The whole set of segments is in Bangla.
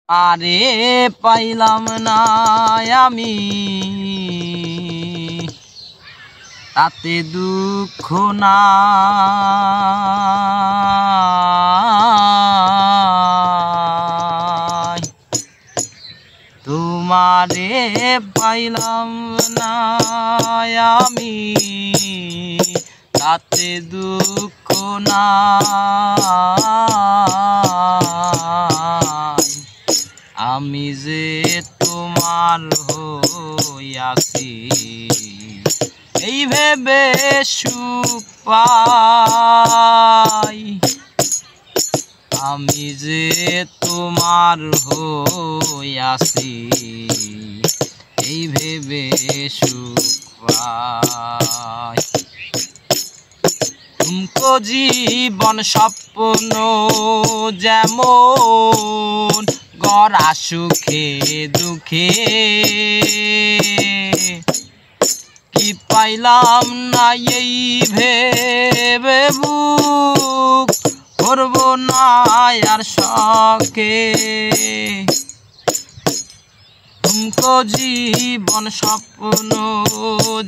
আরে পাইলাম না আমি তাতে দুঃখ নাই তোমারে পাইলাম না আমি তাতে দুঃখ নাই আমি যে তোমার হইয়াছি এই ভেবে সুখ পাই আমি যে তোমার হইয়াছি এই ভেবে সুখ পাই তুমকো জীবন স্বপ্ন যেমন গড়া সুখে দুঃখে কি পাইলাম না এই ভেবে বুক করব না আর শখে তুমকো জীবন স্বপ্ন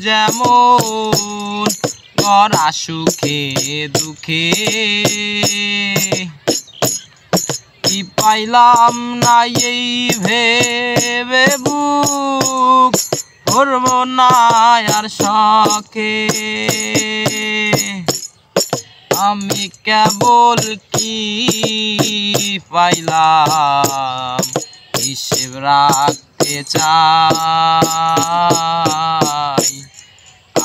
যেমন গড়া সুখে দুঃখে কি পাইলাম না এই ভেবে বুক করব না আর শখে আমি কেবল কি পাইলাম হিসেব রাখতে চাই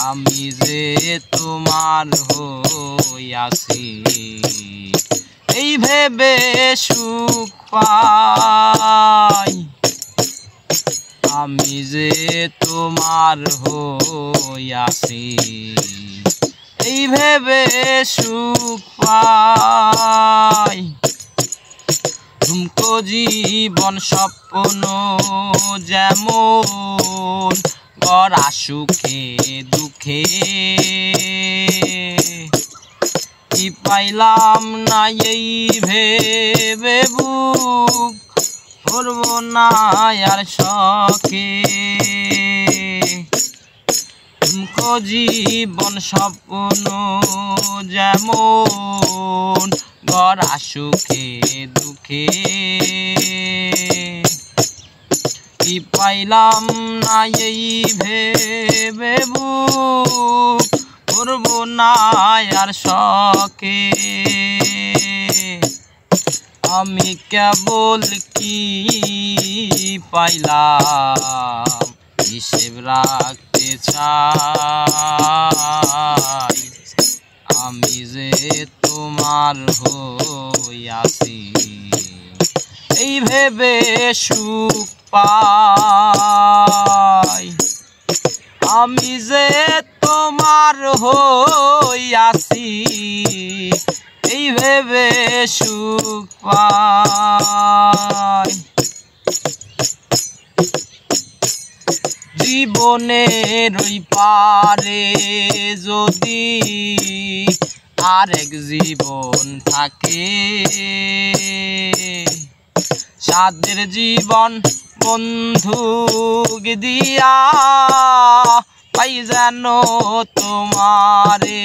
আমি যে তোমার হইয়াছি এই ভেবে সুখ পাই আমি যে তোমার হইয়াছি এই ভেবে সুখ পাই তুমকো জীবন স্বপ্ন যেমন গড়া সুখে দুঃখে কি পাইলাম না এই ভেবে বুক করব না আর শখে তুমকো জীবন স্বপ্ন যেমন গড়া সুখে দুঃখে কি পাইলাম না এই ভেবে বুক করব না আর শখে আমি কেবল কি পাইলাম হিসেব রাখতে চাই আমি যে তোমার হইয়াছি এই ভেবে সুখ পাই আমি যে তোমার হইয়াছি এই ভেবে সুখ পাই জীবনের ওই পারে যদি আরেক জীবন থাকে সাদের জীবন বন্ধু দিয়া পাই যেন তোমারে